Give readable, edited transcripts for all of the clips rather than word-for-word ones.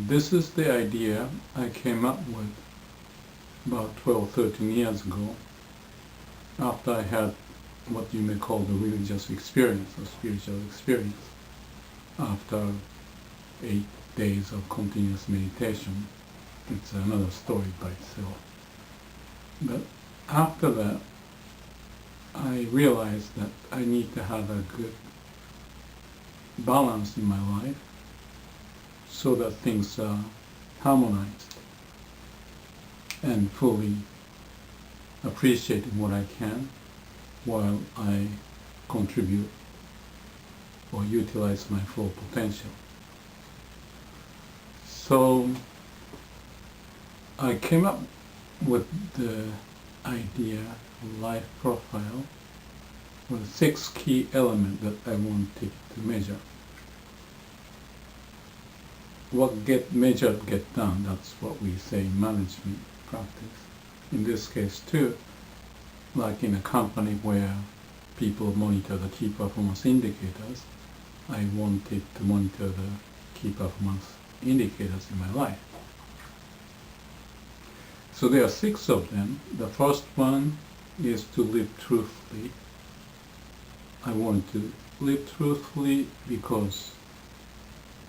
This is the idea I came up with about 12, 13 years ago, after I had what you may call the religious experience or spiritual experience, after 8 days of continuous meditation. It's another story by itself. But after that, I realized that I need to have a good balance in my life so that things are harmonized and fully appreciating what I can while I contribute or utilize my full potential. So I came up with the idea of life profile with 6 key elements that I wanted to measure. What get measured get done, that's what we say in management practice. In this case too, like in a company where people monitor the key performance indicators, I wanted to monitor the key performance indicators in my life. So there are 6 of them. The first one is to live truthfully. I want to live truthfully because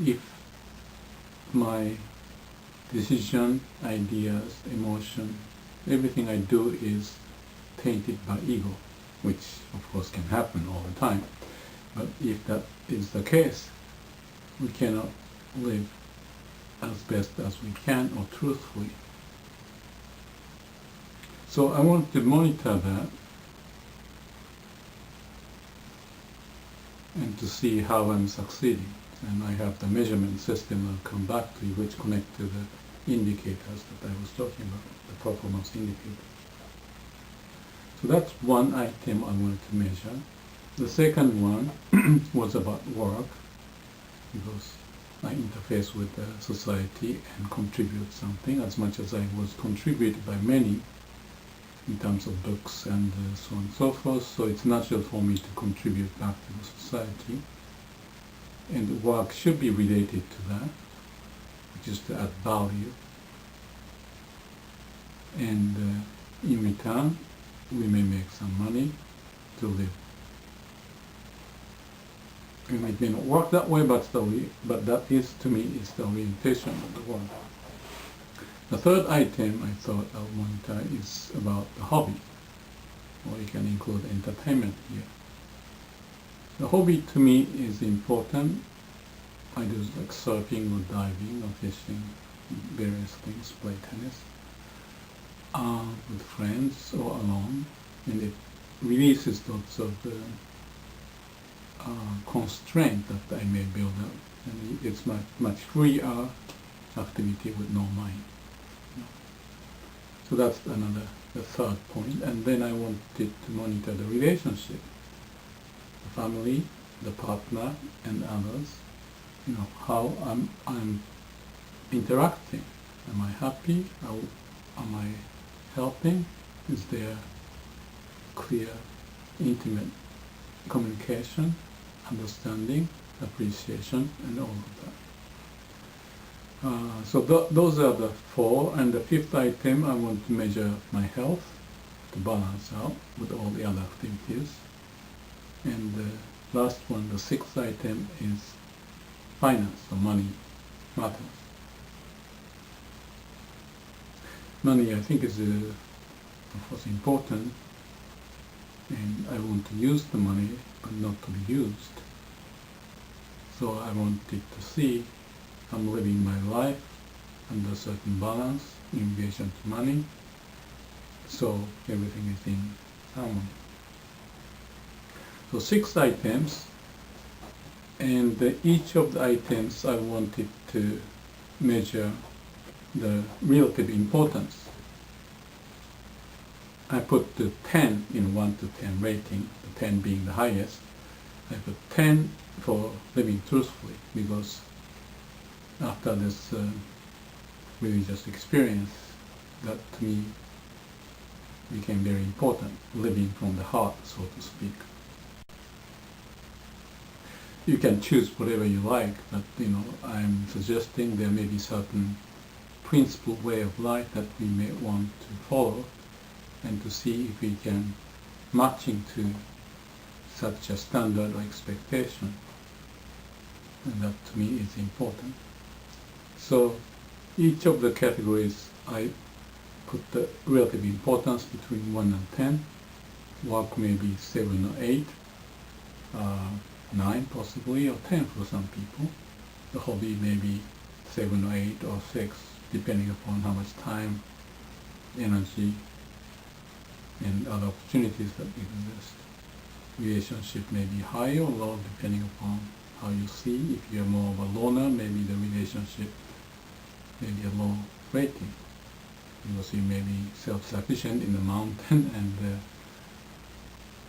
if my decision, ideas, emotion, everything I do is tainted by ego, which of course can happen all the time, but if that is the case, we cannot live as best as we can or truthfully. So I want to monitor that and to see how I'm succeeding. And I have the measurement system I'll come back to, which connect to the indicators that I was talking about, the performance indicators. So that's one item I wanted to measure. The second one was about work, because I interface with the society and contribute something, as much as I was contributed by many in terms of books and so on and so forth. So it's natural for me to contribute back to the society. And work should be related to that, which is to add value. And in return, we may make some money to live. And it may not work that way, but that is, to me, is the orientation of the work. The third item I thought I'll monitor is about the hobby, or you can include entertainment here. The hobby to me is important. I do like surfing or diving or fishing, various things, play tennis, with friends or alone, and it releases lots of constraint that I may build up, and it's much freer activity with no mind. So that's the third point. And then I wanted to monitor the relationship, the family, the partner, and others. How I'm interacting. Am I happy? Am I helping? Is there clear, intimate communication, understanding, appreciation, and all of that? So those are the 4, and the 5th item I want to measure my health to balance out with all the other activities. And the last one, the 6th item, is finance, or money matters. Money, I think, is of course important, and I want to use the money, but not to be used. So I wanted to see I'm living my life under a certain balance in relation to money, so everything is in harmony. So 6 items, and each of the items I wanted to measure the relative importance. I put the 10 in 1 to 10 rating, the 10 being the highest. I put 10 for living truthfully, because after this religious experience, that to me became very important, living from the heart, so to speak. you can choose whatever you like, but I'm suggesting there may be certain principled way of life that we may want to follow, and to see if we can matching to such a standard or expectation. And that to me is important. So each of the categories I put the relative importance between 1 and 10. Work may be 7 or 8, 9 possibly, or 10 for some people. The hobby may be 7 or 8 or 6, depending upon how much time, energy, and other opportunities that exist. Relationship may be high or low depending upon how you see. If you're more of a loner, maybe the relationship may be a low rating, because you may be self-sufficient in the mountain, and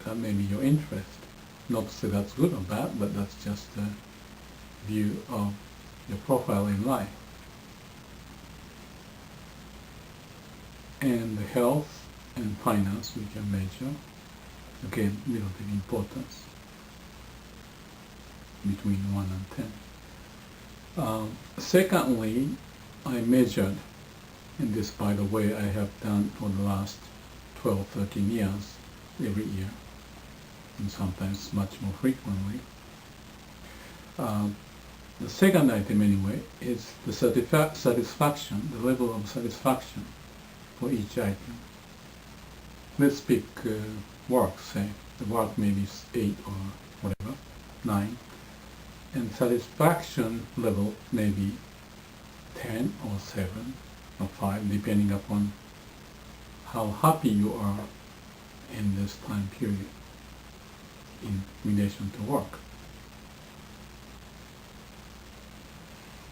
that may be your interest. Not to say that's good or bad, but that's just a view of your profile in life. And the health and finance we can measure. Again, relative importance between 1 and 10. Secondly, I measured, and this, by the way, I have done for the last 12, 13 years, every year, and sometimes much more frequently. The second item, anyway, is the satisfaction, the level of satisfaction for each item. Let's pick work, say. The work may be 8 or whatever, 9. And satisfaction level may be 10 or 7 or 5, depending upon how happy you are in this time period in relation to work.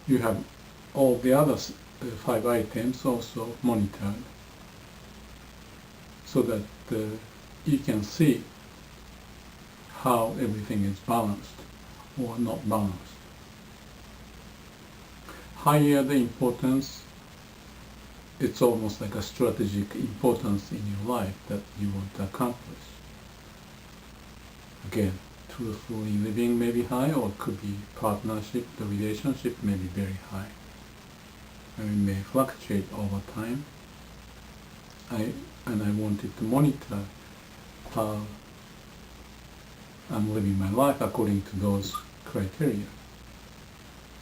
You have all the other 5 items also monitored, so that you can see how everything is balanced or not balanced. Higher the importance, it's almost like a strategic importance in your life that you want to accomplish. Again, truthfully living may be high, or it could be partnership, the relationship may be very high. And it may fluctuate over time. And I wanted to monitor how I'm living my life according to those criteria.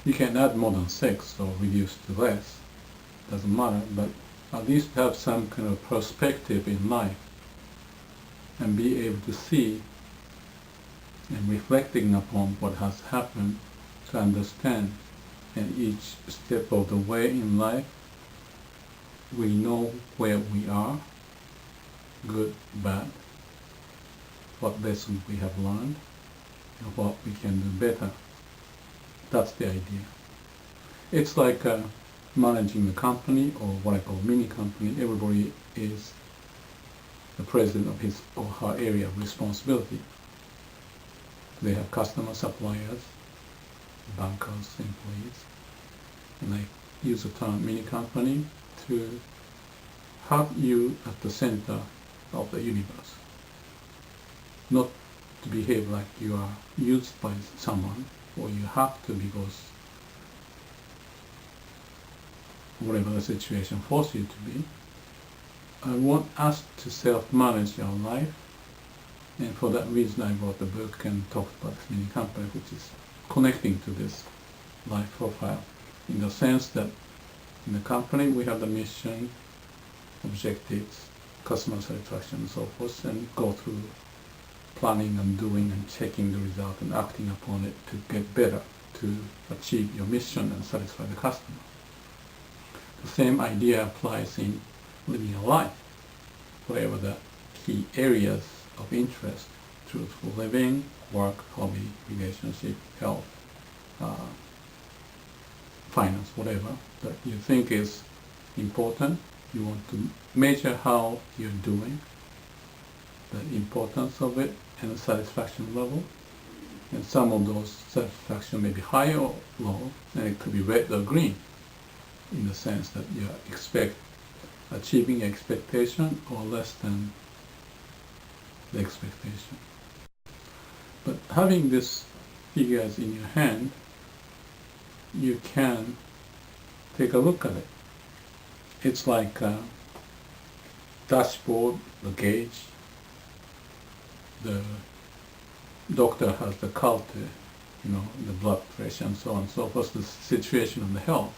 You can add more than 6 or reduce to less, doesn't matter, but at least have some kind of perspective in life and be able to see and reflecting upon what has happened to understand. And each step of the way in life, we know where we are, good, bad, what lessons we have learned, and what we can do better. That's the idea. It's like managing a company, or what I call mini company. Everybody is the president of his or her area of responsibility. They have customers, suppliers, bankers, employees. And I use the term mini company to have you at the center of the universe. Not to behave like you are used by someone, or you have to because whatever the situation forces you to be. I want us to self-manage our life, and for that reason I wrote the book and talked about this mini company, which is connecting to this life profile, in the sense that in the company we have the mission, objectives, customer satisfaction and so forth, and go through planning and doing and checking the result and acting upon it to get better, to achieve your mission and satisfy the customer. The same idea applies in living a life, whatever the key areas of interest, truthful living, work, hobby, relationship, health, finance, whatever that you think is important. You want to measure how you're doing, the importance of it, and the satisfaction level. And some of those satisfaction may be high or low, and it could be red or green, in the sense that you expect achieving expectation or less than the expectation. But having this figures in your hand, you can take a look at it. It's like a dashboard, the gauge. The doctor has the culture, the blood pressure and so on and so forth, the situation of the health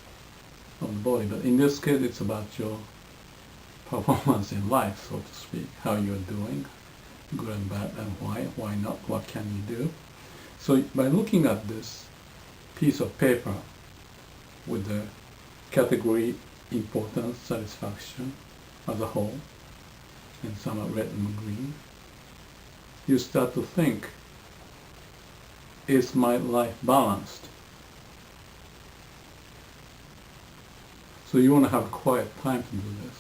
of the body. But in this case, it's about your performance in life, so to speak, how you're doing, good and bad, and why not, what can you do. So by looking at this piece of paper with the category importance, satisfaction as a whole, and some are red and green, you start to think, is my life balanced? So you want to have quiet time to do this,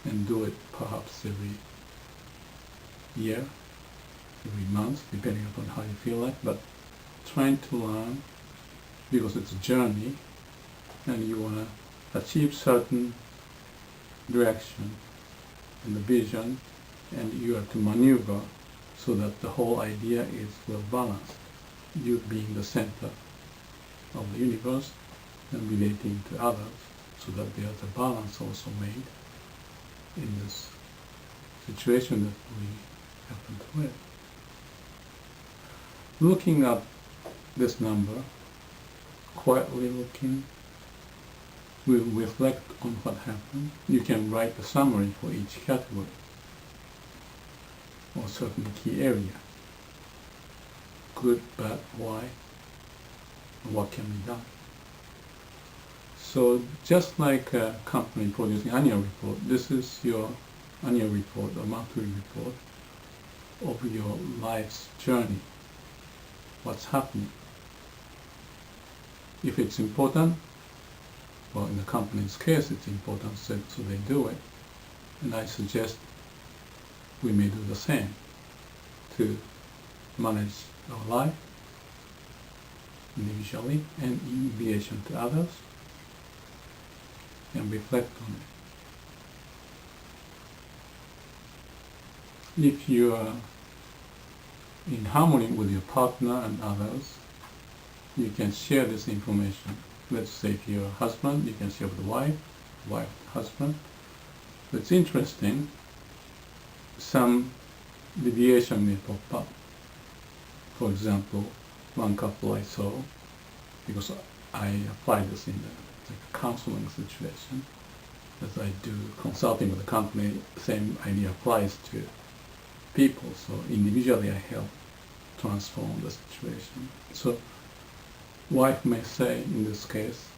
and do it perhaps every year, every month, depending upon how you feel like, but trying to learn, because it's a journey, and you want to achieve certain direction and the vision, and you have to maneuver so that the whole idea is well balanced. You being the center of the universe and relating to others, so that there's a balance also made in this situation that we happen to live. Looking at this number, quietly looking, we'll reflect on what happened. You can write a summary for each category or certain key area. Good, bad, why, and what can be done. So just like a company producing annual report, this is your annual report or monthly report of your life's journey. What's happening? If it's important, well, in the company's case it's important, so they do it. And I suggest we may do the same to manage our life individually and in relation to others, and reflect on it. If you are in harmony with your partner and others, you can share this information. Let's say if you're a husband, you can share with the wife, husband. It's interesting, some deviation may pop up. For example, one couple I saw, because I applied this in the counseling situation, as I do consulting with the company, the same idea applies to people. So individually I help transform the situation. So wife may say, in this case,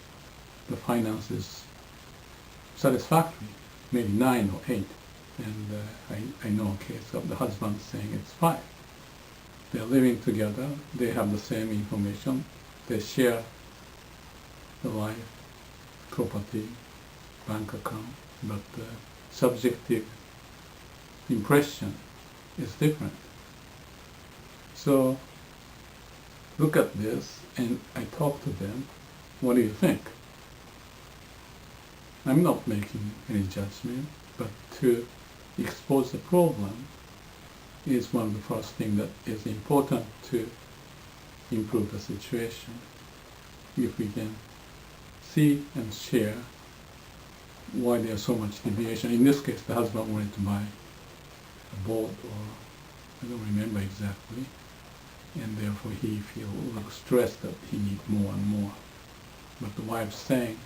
the finance is satisfactory, maybe 9 or 8. And I know a case of the husband saying it's 5. They're living together, they have the same information, they share the life, property, bank account, but the subjective impression is different. So look at this, and I talk to them, what do you think? I'm not making any judgment, but to expose the problem is one of the first things that is important to improve the situation. If we can see and share why there's so much deviation. In this case, the husband wanted to buy a boat, or I don't remember exactly, and therefore he feels a little stressed that he needs more and more. But the wife's saying,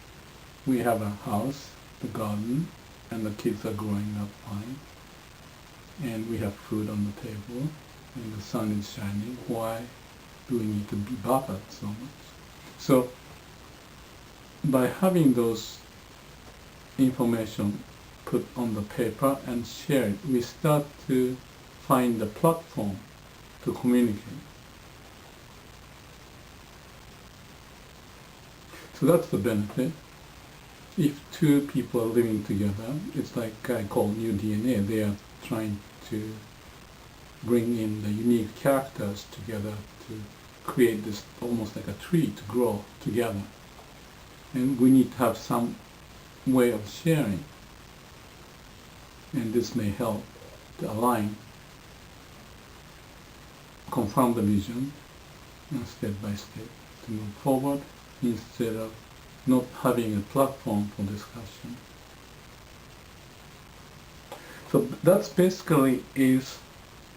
we have a house, the garden, and the kids are growing up fine, and we have food on the table, and the sun is shining. Why do we need to be bothered so much? So by having those information put on the paper and share it, we start to find the platform to communicate. So that's the benefit. If two people are living together, it's like I call new DNA. They are trying to bring in the unique characters together to create this almost like a tree to grow together. And we need to have some way of sharing. And this may help to align, confirm the vision, step by step to move forward instead of not having a platform for discussion. So that's basically is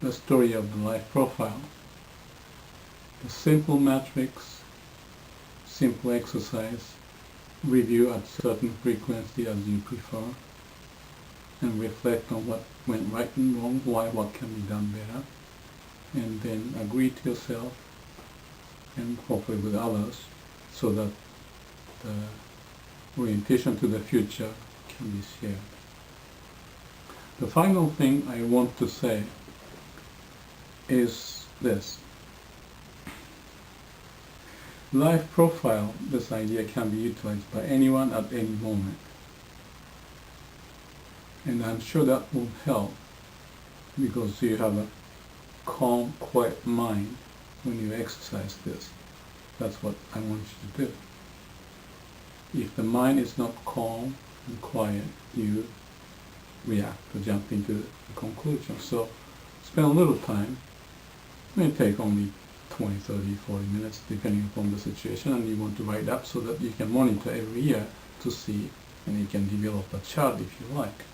the story of the life profile. The simple matrix, simple exercise, review at certain frequency as you prefer, and reflect on what went right and wrong, why, what can be done better, and then agree to yourself and hopefully with others so that the orientation to the future can be shared. The final thing I want to say is this. Life profile, this idea can be utilized by anyone at any moment. And I'm sure that will help because you have a calm, quiet mind when you exercise this. That's what I want you to do. If the mind is not calm and quiet, you react or jump into the conclusion. So spend a little time. It may take only 20, 30, 40 minutes depending upon the situation, and you want to write up so that you can monitor every year to see, and you can develop a chart if you like.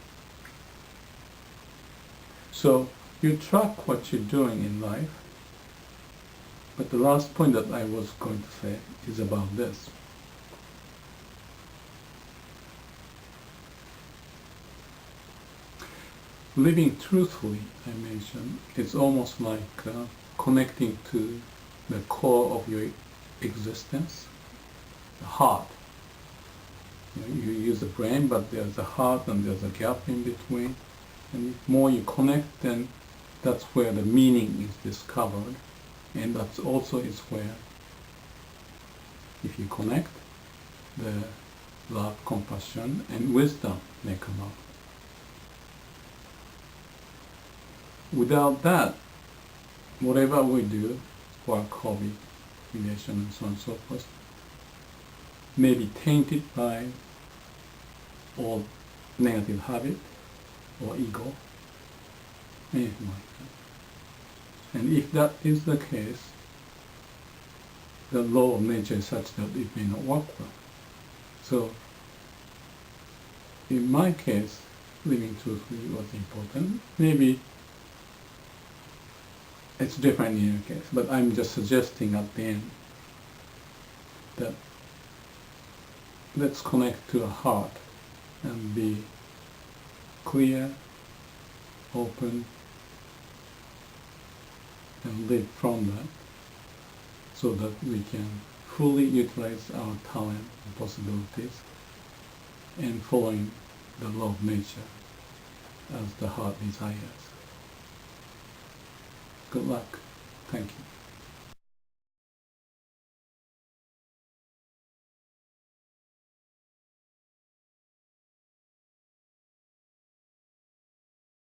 So you track what you're doing in life, but the last point that I was going to say is about this. Living truthfully, I mentioned, is almost like connecting to the core of your existence, the heart. You use the brain, but there's a heart and there's a gap in between. And the more you connect, then that's where the meaning is discovered. And that's also is where, if you connect, the love, compassion, and wisdom may come out. Without that, whatever we do, work, hobby, relation, and so on and so forth, may be tainted by all negative habit or ego, anything like that. And if that is the case, the law of nature is such that it may not work well. So, in my case, living truthfully was important. Maybe it's different in your case, but I'm just suggesting at the end that let's connect to the heart and be clear, open, and live from that so that we can fully utilize our talent and possibilities and following the law of nature as the heart desires. Good luck. Thank you.